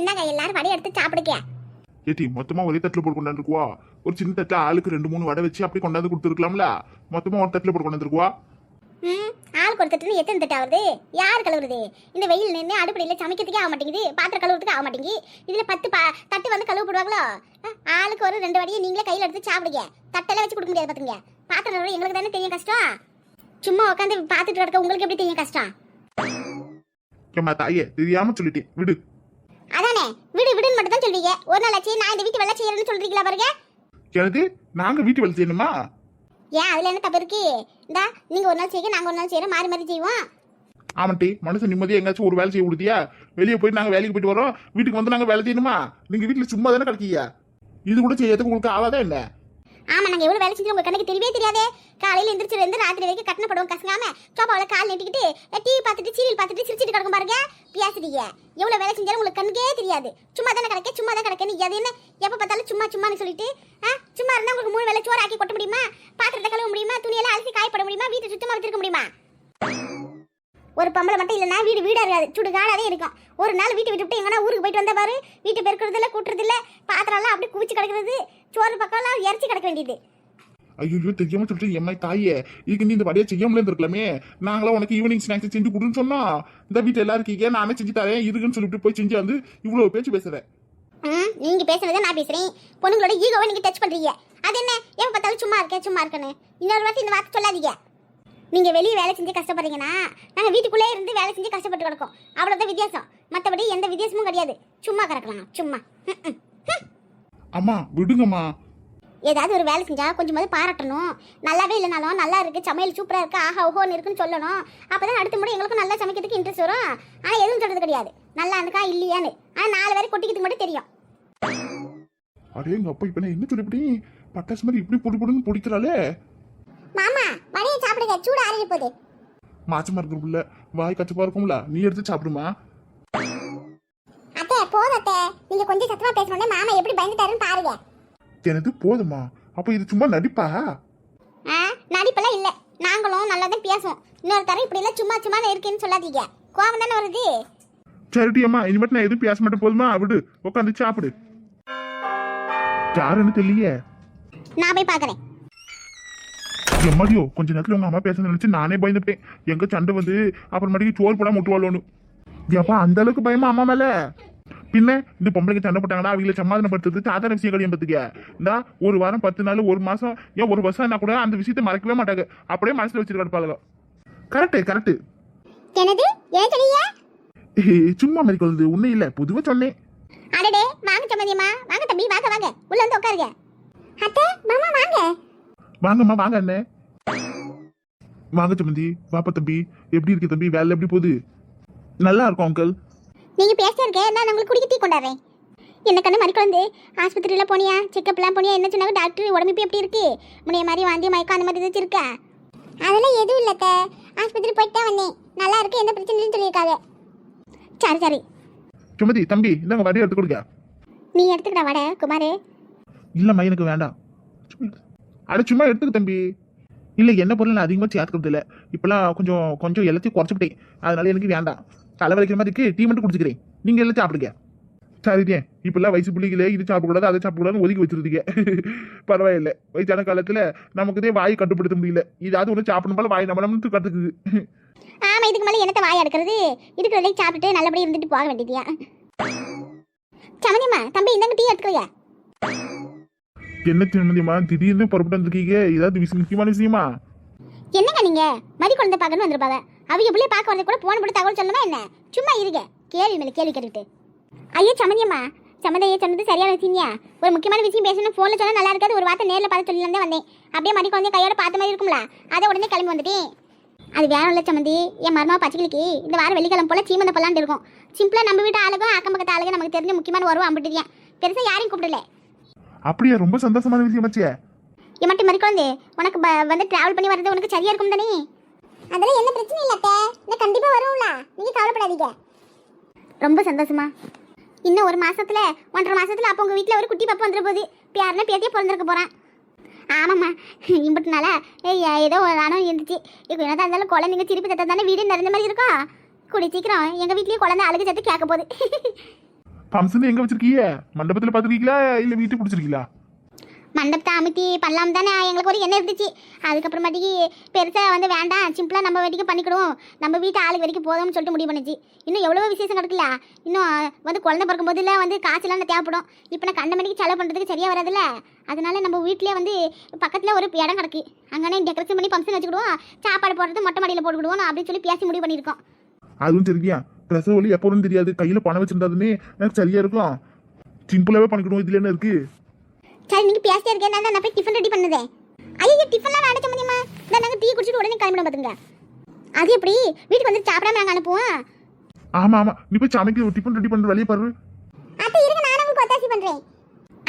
என்னங்க எல்லாரும் வடை எடுத்து சாப்பிடுங்க. ஏட்டி மொத்தமா ஒரே தட்டுல போட்டு கொண்டாந்துருக்குவா. ஒரு சின்ன தட்டுல ஆளுக்கு 2-3 வடை வச்சு அப்படி கொண்டாந்து கொடுத்துருக்கலாம்ல. மொத்தமா ஒரு தட்டுல போட்டு கொண்டாந்துருக்குவா. ஆளுக்கு ஒரு தட்டுன்னு எத்தனை தட்டு ஆகுது? யார் கழுவுறது? இந்த வெயில் நின்று அடுப்படியில் சமைக்கிறதுக்கே ஆக மாட்டேங்குது, பாத்திரம் கழுவுறதுக்கு ஆக மாட்டேங்குது. இதுல 10 தட்டு வந்து கழுவு போடுவாங்களோ? ஆளுக்கு ஒரு 2 வடையை நீங்களே கையில் எடுத்து சாப்பிடுங்க. தட்டெல்லாம் வச்சு கொடுக்க முடியாது பாத்துங்க. பாத்திரம் கழுவுறது எங்களுக்கு தானே தெரியும் கஷ்டம். சும்மா உட்காந்து பார்த்துட்டு கிடக்க உங்களுக்கு எப்படி தெரியும் கஷ்டம்? ஏம்மா தாயே தெரியாம சொல்லிட்டேன் விடு. அதானே விடு விடுன்னு மட்டும் தான் சொல்றீங்க. ஒரு நாள் ஆச்சு நான் இந்த வீட்டு வேலை செய்யறேன்னு சொல்றீங்களா பாருங்க. எனக்கு நாங்க வீட்டு வேலை செய்யணுமா? ஏன் அதுல என்ன தப்பு இருக்கு? இந்தா நீங்க ஒரு நாள் செய்ய நாங்க ஒரு நாள் செய்யறோம், மாறி மாறி செய்வோம். ஆமாட்டி மனுஷன் நிம்மதியா எங்காச்சும் ஒரு வேலை செய்ய கொடுத்தியா? வெளியே போய் நாங்க வேலைக்கு போயிட்டு வரோம், வீட்டுக்கு வந்து நாங்க வேலை செய்யணுமா? நீங்க வீட்டுல சும்மா தானே கிடைக்கீங்க. இது கூட செய்யறதுக்கு உங்களுக்கு ஆவாதா என்ன? ஆமா நாங்க எவ்வளவு வேலை செஞ்சு உங்க கண்ணுக்கு தெரியவே தெரியாதே. காலையில எந்திரிச்சு இருந்து ராத்திரி வரைக்கும் கட்டண படுவோம் கசங்காம சோபாவில கால் நீட்டிக்கிட்டு டிவி பார்த்துட்டு சீரியல் பார்த்துட்டு சிரிச்சிட்டு கிடக்கும் பாருங்க. பேசுறீங்க எவ்வளவு வேலை செஞ்சாலும் உங்களுக்கு கண்ணுக்கே தெரியாது. சும்மா தானே கிடக்க சும்மா தான் கிடக்க. நீங்க அது என்ன எப்ப பார்த்தாலும் சும்மா சும்மான்னு சொல்லிட்டு சும்மா இருந்தா உங்களுக்கு 3 வேளை சோறு ஆக்கி கொட்ட முடியுமா? பாத்திரத்தை கழுவ முடியுமா? துணியெல்லாம் அலசி காயப்பட முடியுமா? வீட்டை சுத்தமா வச்சிருக்க முடியுமா? ஒரு பொம்பளை மட்டும் இல்லைன்னா வீடா இருக்காது, சுடுகாடாவே இருக்கும். ஒரு நாள் வீட்டை விட்டு எங்கன்னா ஊருக்கு போயிட்டு வந்தா பாரு, வீட்டை பெருக்கிறது இல்லை, கூட்டுறது இல்லை, பாத்திரம்லாம் அப்படி குவிச்சு கிடக்கிறது, சோறு பக்கம்லாம் இறச்சி கிடக்க வேண்டியது. ஐயோ தெரியாம சொல்லிட்டு எம்மா தாயே இதுக்கு நீ இந்த வடையை செய்யாமலே இருந்திருக்கலாமே. நாங்களா உனக்கு ஈவினிங் ஸ்நாக்ஸ் செஞ்சு கொடுன்னு சொன்னோம். இந்த வீட்டில் எல்லாரும் இருக்கீங்க, நானே செஞ்சு தரேன் இருக்குன்னு சொல்லிட்டு போய் செஞ்சு வந்து இவ்வளவு பேச்சு பேசுறேன். நீங்க பேசுறதை நான் பேசுறேன். பொண்ணுங்களோட ஈகோவை நீங்க டச் பண்றீங்க. அது என்ன எப்ப பார்த்தாலும் சும்மா இருக்கேன் சும்மா இருக்கேன்னு இன்னொரு வார்த்தை இந்த வார்த்தை சொல்லாதீங்க. நீங்க வெளியே வேலை செஞ்சு கஷ்டப்படுறீங்கன்னா நாங்க வீட்டுக்குள்ளே இருந்து வேலை செஞ்சு கஷ்டப்பட்டு கிடக்கும். அவ்வளவுதான் வித்தியாசம். மற்றபடி எந்த வித்தியாசமும் கிடையாது. சும்மா கிடக்கலாம் சும்மா. அம்மா விடுங்கம்மா. ஏதாவது ஒரு வேலை செஞ்சா கொஞ்சமாவது பாராட்டணும். நல்லாவே இல்லைனாலும் நல்லா இருக்கு, சமையல் சூப்பரா இருக்கு, ஆஹா ஓஹோன்னு இருக்குன்னு சொல்லணும். அப்பதான் அடுத்த முறை எங்களுக்கும் நல்லா சமைக்கிறதுக்கு இன்ட்ரெஸ்ட் வரும். ஆனா எதுவும் சொல்றது கிடையாது நல்லா இருக்கா இல்லையான்னு. ஆனா 4 பேரை கொட்டிக்கிறதுக்கு மட்டும் தெரியும். அடே எங்க அப்பா இப்ப என்ன சொல்லிப்படி பட்டாசு மாதிரி இப்படி பொடி பொடின்னு பிடிக்கிறாளே. மாமா வடையை சாப்பிடுங்க, சூடு ஆறி போகுது. மாச்சமா இருக்கிற வாய் கச்சப்பா இருக்கும்ல, நீ எடுத்து சாப்பிடுமா. அத்தை போதும் அத்தை, நீங்க கொஞ்சம் சத்தமா பேசணும்னா மாமா எப்படி பயந்துட்டாருன்னு பாருங்க. எனக்கு போதுமா? அப்ப இது சும்மா நடிப்பா? நடிப்பெல்லாம் இல்ல, நாங்களும் நல்லா தான் பேசுவோம். இன்னொரு தரம் இப்படி எல்லாம் சும்மா சும்மா இருக்குன்னு சொல்லாதீங்க, கோவம் தானே வருது. சரிடி அம்மா இனிமேட்டு நான் எதுவும் பேச மாட்டேன் போதுமா? விடு உட்காந்து சாப்பிடு. யாருன்னு தெரியலையே, நான் போய் பாக்குறேன். எம்மாடியோ கொஞ்ச நேரத்துல உங்க அம்மா பேச நினைச்சு நானே பயந்துட்டேன். எங்க சண்டை வந்து அப்புறமேட்டுக்கு சோறு போடாம முட்டுவாளோன்னு. ஏப்பா அந்த அளவுக்கு பயமா அம்மா மேல? பின்ன இந்த பொம்பளைக்கு சண்டை போட்டாங்கன்னா அவங்களை சமாதானப்படுத்துறது சாதாரண விஷயம் கிடையாது. பத்துக்க இந்த 1 வாரம் 10 நாள் 1 மாசம் ஏன் 1 வருஷம் என்ன கூட அந்த விஷயத்தை மறக்கவே மாட்டாங்க. அப்படியே மனசுல வச்சுட்டு கிடப்பாங்க. Correct correct. என்னது ஏன் சொன்னீங்க? சும்மா மாதிரி கொள்ளுது உன்னை இல்ல பொதுவா சொன்னேன். அடடே வாங்க சம்மந்தியம்மா, வாங்க தம்பி, வாங்க வாங்க உள்ள வந்து உட்காருங்க. அத்தை மாமா வாங்க. வாங்கம்மா வாங்க அண்ணே. வாங்க சம்மந்தி. வாப்பா தம்பி. எப்படி இருக்கு தம்பி? வேலை எப்படி போகுது? நல்லா இருக்கும் அங்கிள். நீங்க பேசிட்டே இருக்க, நான் உங்களுக்கு குடிக்க டீ கொண்டாடுறேன். என்ன கண்ணு மறி குழந்தை ஆஸ்பத்திரியில போனியா? செக்அப்லாம் போனியா? என்ன சொன்னாங்க டாக்டர்? உடம்பு எப்படி இருக்கு? முனைய மாதிரி வாந்தி மயக்கம் அந்த மாதிரி ஏதாச்சும் இருக்கா? அதெல்லாம் எதுவும் இல்லத்த, ஆஸ்பத்திரி போயிட்டு தான் வந்தேன். நல்லா இருக்கு, எந்த பிரச்சனையும் சொல்லியிருக்காங்க. சரி சரி சுமதி தம்பி இந்தாங்க வடையை எடுத்து கொடுங்க. நீ எடுத்துக்கிட்ட வடை குமாரே. இல்லம்மா எனக்கு வேண்டாம். அட சும்மா எடுத்துக்க தம்பி. இல்லை என்ன பொருள் நான் அதிகமாக சேர்த்துக்கிறது இல்லை. இப்போலாம் கொஞ்சம் எல்லாத்தையும் குறைச்சிக்கிட்டேன். அதனால எனக்கு வேண்டாம். தலை வலிக்கிற மாதிரி இருக்கு, டீ மட்டும் குடிச்சிக்கிறேன். நீங்கள் எல்லாம் சாப்பிடுங்க. சரிதே இப்பெல்லாம் வயசு பிள்ளைகளே இது சாப்பிடக்கூடாது அதை சாப்பிடக்கூடாதுன்னு ஒதுக்கி வச்சிருந்தீங்க. பரவாயில்லை, வயசான காலத்தில் நமக்குதே வாயை கட்டுப்படுத்த முடியல. இதாவது ஒன்று சாப்பிடும் போல வாய் நம்மளும் கற்றுக்குது. ஆமா இதுக்கு மேலே என்னத்தை வாய் எடுக்கிறது? இருக்கிறதை சாப்பிட்டுட்டு நல்லபடியாக இருந்துட்டு போக வேண்டியதியா? சமந்தியம்மா தம்பி இந்தாங்க டீ எடுத்துக்கோங்க. என்ன சமந்தியம்மா திடீர்னு புறப்பட்டு வந்திருக்கீங்க? ஏதாவது முக்கியமான விஷயமா? என்னங்க நீங்க மதி குழந்தை பார்க்கணும் வந்திருப்பாங்க. அவங்க பிள்ளைய பார்க்க வரது கூட போன் போட்டு தகவல் சொல்லணுமா என்ன? சும்மா இருங்க, கேள்வி மேலே கேள்வி கேட்டுட்டு. ஐயோ சமந்தியம்மா, சமந்தையே சொன்னது சரியான விஷயங்க. ஒரு முக்கியமான விஷயம் பேசணும், ஃபோனில் சொன்னால் நல்லா இருக்காது. ஒரு வார்த்தை நேரில் பார்த்து சொல்லி வந்தேன். அப்படியே மடி குழந்தை கையோட பார்த்த மாதிரி இருக்கும்ல, அதை உடனே கிளம்பி வந்துட்டேன். அது வேற இல்லை சமந்தி, என் மருமா பச்சைக்கிளிக்கு இந்த வாரம் வெள்ளிக்கிழமை போல சீமந்த பல்லாண்டு இருக்கும். சிம்பிளா நம்ம வீட்டு ஆளுக்கும் அக்கம் பக்கத்து ஆளுங்க நமக்கு தெரிஞ்ச முக்கியமான வருவா அம்பிட்டுறியா. பெருசா யாரையும் கூப்பிடல. அப்படியே ரொம்ப சந்தோஷமான விஷயம் வச்சியே. என் மட்டும் மறி குழந்தை உனக்கு வந்து டிராவல் பண்ணி வர்றது உனக்கு சரியா இருக்கும் தானே? அதெல்லாம் என்ன பிரச்சனை இல்லை அத்தை, நான் கண்டிப்பா வரும்ல, நீங்க கவலைப்படாதீங்க. ரொம்ப சந்தோஷமா. இன்னும் 1 மாசத்துல 1.5 மாசத்துல அப்போ உங்க வீட்டுல ஒரு குட்டி பாப்பா வந்துட போகுது. பேரனா பேத்தியே பிறந்திருக்க போறான். ஆமாம்மா இம்பட்டுனால ஏதோ ஒரு நானும் இருந்துச்சு. இப்போ என்னதான் இருந்தாலும் குழந்தைங்க திருப்பி தத்த தானே வீடு நிறைஞ்ச மாதிரி இருக்கும். கூடி சீக்கிரம் எங்கள் வீட்லேயும் குழந்தை அழுகு சத்து கேட்க போகுது. ஃபங்க்ஷன் எங்க வச்சிருக்கீங்க? மண்டபத்துல பாத்துருக்கீங்களா இல்ல வீட்டுக்கு பிடிச்சிருக்கீங்களா? மண்டபத்தை அமுத்தி பண்ணலாம் தானே எங்களுக்கு ஒரு எண்ணம் இருந்துச்சு. அதுக்கப்புறமாட்டிக்கு பெருசாக வந்து வேண்டாம், சிம்பிளாக நம்ம வீட்டுக்கு பண்ணிக்கிடுவோம், நம்ம வீட்டு ஆளுக்கு வரைக்கும் போதும்னு சொல்லிட்டு முடிவு பண்ணுச்சு. இன்னும் எவ்வளோ விசேஷம் கிடக்குல்ல. இன்னும் வந்து குழந்தை பிறக்கும் போதுல வந்து காசுலாம் தேவைப்படும். இப்போ நான் கண்ட மணிக்கு செலவு பண்ணுறதுக்கு சரியாக வராதுல்ல. அதனால நம்ம வீட்டிலே வந்து பக்கத்தில் ஒரு இடம் கிடக்கு, அங்கே டெக்கரேஷன் பண்ணி ஃபங்க்ஷன் வச்சுக்கிடுவோம், சாப்பாடு போடுறது மொட்டை மாடியில் போட்டுக்கிடுவோம் அப்படின்னு சொல்லி பேசி முடிவு பண்ணியிருக்கோம். அதுவும் சரியா, பிரசவ வலி எப்போ வரும்னு தெரியாது, கையில பணம் வச்சிருந்தாதுன்னு எனக்கு சரியா இருக்கும். சிம்பிளாவே பண்ணிக்கிடுவோம். இதுல என்ன இருக்கு? சரி நீங்கள் பேசிட்டே இருக்கேன், நான் போய் டிஃபன் ரெடி பண்ணுதேன். ஐயோ டிஃபன்லாம் வேண்டாம் சம்மந்தியம்மா, இந்த நாங்கள் டீ குடிச்சிட்டு உடனே கிளம்பிடும் பார்த்துங்க. அது எப்படி வீட்டுக்கு வந்து சாப்பிடாம நாங்கள் அனுப்புவோம்? ஆமா ஆமா, நீ போய் சமைக்க டிஃபன் ரெடி பண்ணுற வழியை பாரு. அத்தை இருங்க, நான் உங்களுக்கு ஒத்தாசி பண்ணுறேன்.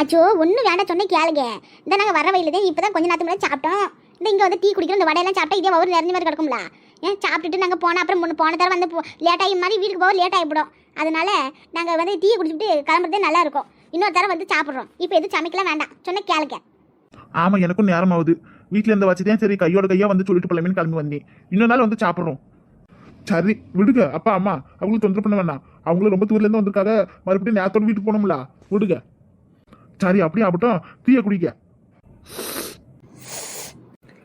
அச்சோ ஒன்றும் வேண்டாம் சொன்னே கேளுங்க. இந்த நாங்கள் வர வயலில் தான் இப்போ தான் கொஞ்சம் நேரத்துக்கு முன்னாடி சாப்பிட்டோம். இந்த இங்கே வந்து டீ குடிக்கிறோம், இந்த வடையெல்லாம் சாப்பிட்டா இதே ஒரு நிறைஞ்ச மாதிரி கிடக்கும்ல. ஏன் சாப்பிட்டுட்டு நாங்கள் போனால் அப்புறம் போன தடவை வந்து லேட் ஆகி மாதிரி வீட்டுக்கு போக லேட் ஆகிவிடும். அதனால நாங்கள் வந்து டீ குடிச்சிட்டு கிளம்புறதே நல்லா இருக்கும். இன்னொரு தடவை வந்து சாப்பிட்றோம். இப்போ எதுவும் சமைக்கலாம் வேண்டாம் சொன்ன கேளுங்க. ஆமா, எனக்கும் நேரம் ஆகுது. வீட்டில் இருந்த வச்சுதான் சரி கையோட கையா வந்து சொல்லிட்டு போலாமேன்னு கிளம்பி வந்தேன். இன்னொரு நாள் வந்து சாப்பிட்றோம். சரி விடுங்க, அப்பா அம்மா அவங்களுக்கு தொந்தரவு பண்ண வேண்டாம். அவங்களும் ரொம்ப தூரில இருந்து வந்திருக்காங்க, மறுபடியும் நேரத்தோட வீட்டுக்கு போனோம்ல, விடுங்க. சரி அப்படியே ஆகட்டும், டீயை குடிக்க.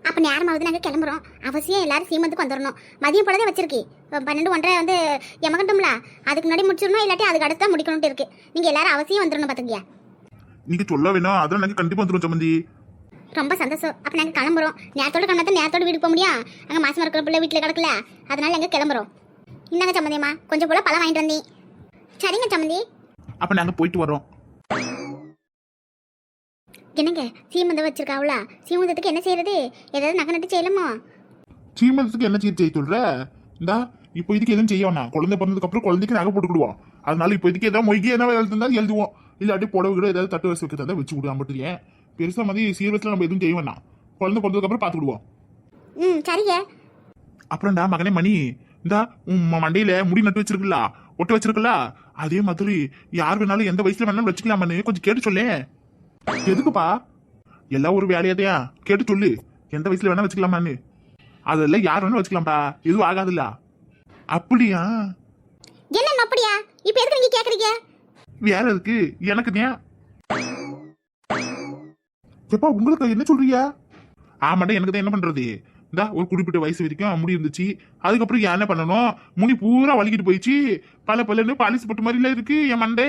அப்போ நேரமாவது நாங்கள் கிளம்புறோம். அவசியம் எல்லாரும் சீமந்துக்கு வந்துடணும். மதியம் போலதான் வச்சிருக்கு, 12-1:30 வந்து எமகட்டும்ல. அதுக்கு முன்னாடி முடிச்சிடணும், இல்லாட்டி அதுக்கு அடுத்து முடிக்கணும்ட்டு இருக்கு. நீங்கள் எல்லாரும் அவசியம் வந்துடணும் பார்த்துங்க. நீங்க சொல்ல வேணும், அதெல்லாம் நாங்கள் கண்டிப்பா வந்துடும் சம்பந்தி. ரொம்ப சந்தோஷம். அப்போ நாங்கள் கிளம்புறோம். நேரத்தோட கண்ணாத்த நேரத்தோட வீட்டுக்கு போக முடியும். அங்கே மாசமாக இருக்கிற பிள்ளை வீட்டில் கிடக்கல, அதனால நாங்கள் கிளம்புறோம். இந்தாங்க சம்மந்தியம்மா, கொஞ்சம் போல பழம் வாங்கிட்டு வந்தேன். சரிங்க சம்மந்தி. அப்ப நாங்க போயிட்டு வரோம். என்னங்க சீமந்தம் வச்சிருக்காவுல, சீமந்தத்துக்கு என்ன செய்யறது? ஏதாவது நகை நட்டு செய்யலாமோ? சீமந்தத்துக்கு என்ன செய்ய சொல்ற? இந்தா இப்போ இதுக்கு எதுவும் செய்ய வேணாம். குழந்தை பிறந்ததுக்கு அப்புறம் குழந்தைக்கு நகை போட்டுக்கிடுவோம். அதனால இப்போ இதுக்கு ஏதாவது மொய்க்கு என்ன எழுதுனாலும் எழுதுவோம். இல்லாட்டி புடவை கூட ஏதாவது தட்டு வச்சு வைக்கிறதா வச்சு விடுவோம். மட்டும் ஏன் பெருசா மாதிரி சீர்வரிசையில் நம்ம எதுவும் செய்ய வேணாம். குழந்தை பிறந்ததுக்கு அப்புறம் பார்த்துக்கிடுவோம். சரிங்க. அப்புறம்டா மகனே மணி, இந்தா உன் மண்டையில முடி நட்டு வச்சிருக்கல, ஒட்ட வச்சிருக்கல, அதே மாதிரி யார் வேணாலும் எந்த வயசுல வேணாலும் வச்சுக்கலாமான்னு கொஞ்சம் கேட்டு சொல்லு. எதுக்குப்பா? எல்லாம் ஒரு வேலையாதையா, கேட்டு சொல்லு. எந்த வயசுல வேணா வச்சுக்கலாமான்னு. அதெல்லாம் யார் வேணா வச்சுக்கலாம்ப்பா, எதுவும் ஆகாதுல்ல. அப்படியா? என்ன அப்படியா? இப்போ எதுக்கு நீங்க கேக்குறீங்க? வேற இருக்கு எனக்கு தான். எப்பா உங்களுக்கு என்ன சொல்றியா? ஆமாண்டா, எனக்கு தான். என்ன பண்றது? இந்தா ஒரு குறிப்பிட்ட வயசு வரைக்கும் முடி இருந்துச்சு. அதுக்கப்புறம் என்ன பண்ணணும், முடி பூரா வலிக்கிட்டு போயிடுச்சு. பல பாலிசி போட்ட மாதிரிலாம் இருக்கு என் மண்டே.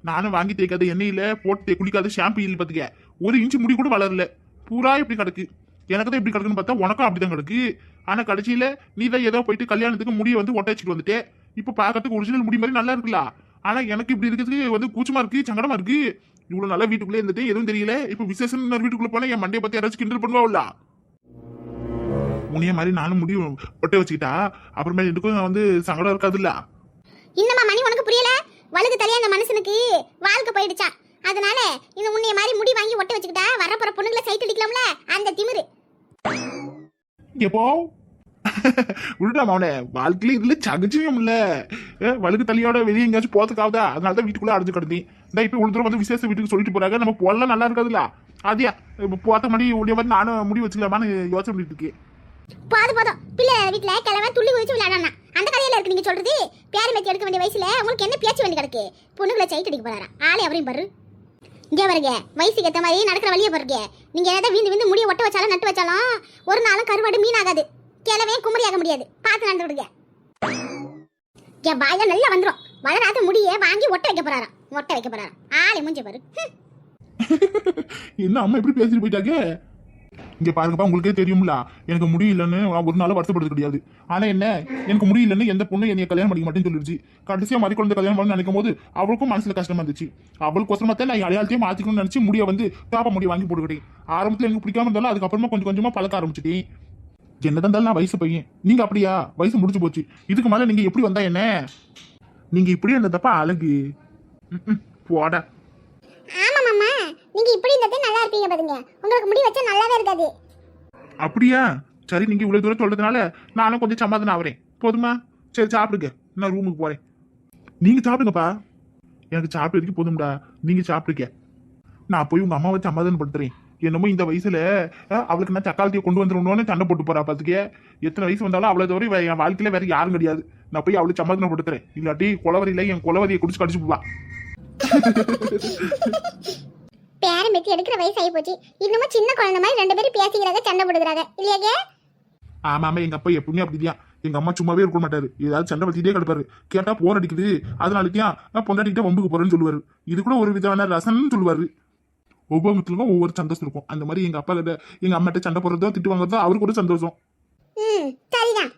நானும் வாங்கி தேய்க்காத எண்ணெயில போட்டு குளிக்காத ஷாம்பு இல்லை பார்த்துக்க, 1 இன்ச்சு முடி கூட வளரல. பூரா இப்படி கிடக்கு. எனக்கு தான் இப்படி கிடக்குன்னு பார்த்தா உனக்கும் அப்படிதான் கிடக்கு. ஆனா கடைசியில நீ தான் ஏதோ போயிட்டு கல்யாணத்துக்கு முடியை வந்து ஒட்ட வச்சுட்டு வந்துட்டே. இப்ப பாக்கிறதுக்கு ஒரிஜினல் முடி மாதிரி நல்லா இருக்குல்ல. ஆனா எனக்கு இப்படி இருக்கிறதுக்கு வந்து கூச்சமா இருக்கு, சங்கடமா இருக்கு. இவ்வளவு நல்லா வீட்டுக்குள்ளே இருந்துட்டு எதுவும் தெரியல. இப்ப விசேஷம் வீட்டுக்குள்ள போனா என் மண்டையை பத்தி யாராச்சும் கிண்டல் பண்ணுவாள்ல. உனிய மாதிரி நானும் முடி ஒட்ட வச்சுக்கிட்டா அப்புறமே எனக்கும் வந்து சங்கடம் இருக்காதுல்ல. இன்னமா மணி உனக்கு புரியல? வழுக்கு தலையா அந்த மனுஷனுக்கு வாழ்க்கை போயிடுச்சா. அதனால இந்த உன்னைய மாதிரி முடி வாங்கி ஒட்ட வச்சுக்கிட்டா வரப்போற பொண்ணுங்களை சைட் அடிக்கலாம்ல, அந்த திமிரு. எப்போ விட்டுட்டாம அவனை வாழ்க்கையில இதுல சகஜம் இல்ல. வழுக்கு தலையோட வெளியே எங்கேயாச்சும் போறதுக்காவதா, அதனாலதான் வீட்டுக்குள்ள அடைஞ்சு கிடந்தேன். இந்த இப்ப ஒரு தூரம் வந்து விசேஷ வீட்டுக்கு சொல்லிட்டு போறாங்க, நம்ம போடலாம் நல்லா இருக்காதுல்ல. அதே போத்த மாதிரி உடைய மாதிரி நானும் முடி வச்சுக்கலாமான்னு யோசனை பண்ணிட்டு இருக்கேன். போதும் பிள்ளை வீட்டுல கிழமை துள்ளி குதிச்சு விளையாடனா அந்த கதையில இருக்கு நீங்க சொல்றது. பேர் மேய்ச்சி எடுக்க வேண்டிய வயசுல உங்களுக்கு என்ன பேச்சு வேண்டி கிடக்கு? பொண்ணுகளை சைட் அடிக்க போறாரா? ஆளே அவரையும் பாரு. இங்கே வருங்க, வயசுக்கு ஏற்ற மாதிரி நடக்கிற வழியை பாருங்க. நீங்க ஏதாவது வீந்து முடிய ஒட்ட வச்சாலும் நட்டு வச்சாலும் ஒரு நாளும் கருவாடு மீன் ஆகாது. கிழவே குமரி ஆக முடியாது. பார்த்து நடந்து விடுங்க. என் வாயில நல்லா வந்துடும். வளராத முடிய வாங்கி ஒட்ட வைக்க போறாராம். ஒட்ட வைக்க போறாராம். ஆளே மூஞ்சி பாரு. என்ன அம்மா எப்படி பேசிட்டு போயிட்டாங்க? இங்க பாருங்கப்பா, உங்களுக்கே தெரியும்ல எனக்கு முடியலன்னு ஒரு நாள் வருத்தப்படுறது கிடையாது. ஆனா என்ன, எனக்கு முடியலன்னு எந்த பொண்ணு என்னைய கல்யாணம் பண்ணிக்க மாட்டேன்னு சொல்லிடுச்சு. கடைசியா மாதிரி குழந்தை கல்யாணம் பண்ணி நினைக்கும் போது அவளுக்கும் மனசுல கஷ்டமா இருந்துச்சு. அவளுக்கு ஒசரமாத்தான் நான் அடையாளத்தையும் மாத்திக்கணும்னு நினைச்சு முடிய வந்து தாப்பா முடிய வாங்கி போட்டுக்கிட்டேன். ஆரம்பத்துல எனக்கு பிடிக்காம இருந்தாலும் அதுக்கப்புறமா கொஞ்சம் கொஞ்சமா பழக்க ஆரம்பிச்சிட்டேன். என்னதான் இருந்தாலும் நான் வயசு பையன், நீங்க அப்படியா? வயசு முடிச்சு போச்சு. இதுக்கு மேல நீங்க எப்படி வந்தா என்ன? நீங்க இப்படியே இருந்ததப்பா அழகு. போடா. ஆமா மாமா, நீங்க இப்படி இருந்ததே நல்லா இருப்பீங்க பாருங்க. உங்களுக்கு முடி வச்சா நல்லாவே இருக்காது. அப்படியா? சரி, நீங்க இவ்வளவு தூரம் சொல்றதுனால நானும் கொஞ்சம் சமாதானம் ஆகிறேன். போதுமா? சரி சாப்பிடுங்க, நான் ரூமுக்கு போறேன். நீங்க சாப்பிடுங்கப்பா. எனக்கு சாப்பிடுறதுக்கு போதும்டா, நீங்க சாப்பிடுங்க. நான் போய் உங்க அம்மாவை சமாதானப்படுத்துறேன். என்னமோ இந்த வயசுல அவளுக்கு நான் தக்காளத்தியை கொண்டு வந்துடணும்னு சண்டை போட்டு போறா. பாத்துக்க, எத்தனை வயசு வந்தாலும் அவளை தவிர என் வாழ்க்கையில வேற யாரும் கிடையாது. நான் போய் அவளுக்கு சமாதானப்படுத்துறேன். இல்லாட்டி குளவரியில என் குளவரியை குடிச்சு கடிச்சு போவா. பேரம் பேத்தி எடுக்கிற வயசு ஆகி போச்சு, இன்னமும் சின்ன குழந்தை மாதிரி 2 பேரும் பேசிக்கிறாங்க, சண்டை போடுறாங்க இல்லையாங்க? ஆமாமா, எங்க அப்பா எப்பவுமே அப்படிதான். எங்க அம்மா சும்மாவே இருக்க மாட்டாரு, ஏதாவது சண்டை பத்திட்டே கிடப்பாரு. கேட்டா போர் அடிக்குது, அதனாலதான் நான் பொண்டாட்டிக்கிட்ட வம்புக்கு போறேன்னு சொல்லுவாரு. இது கூட ஒரு விதமான ரசம்னு சொல்லுவாரு. ஒவ்வொருத்தருக்கும் ஒவ்வொரு சந்தோஷம் இருக்கும். அந்த மாதிரி எங்க அப்பா கிட்ட எங்க அம்மாட்ட சண்டை போடுறதோ திட்டு வாங்குறதோ அவருக்கு ஒரு சந்தோஷம். சரிதான்.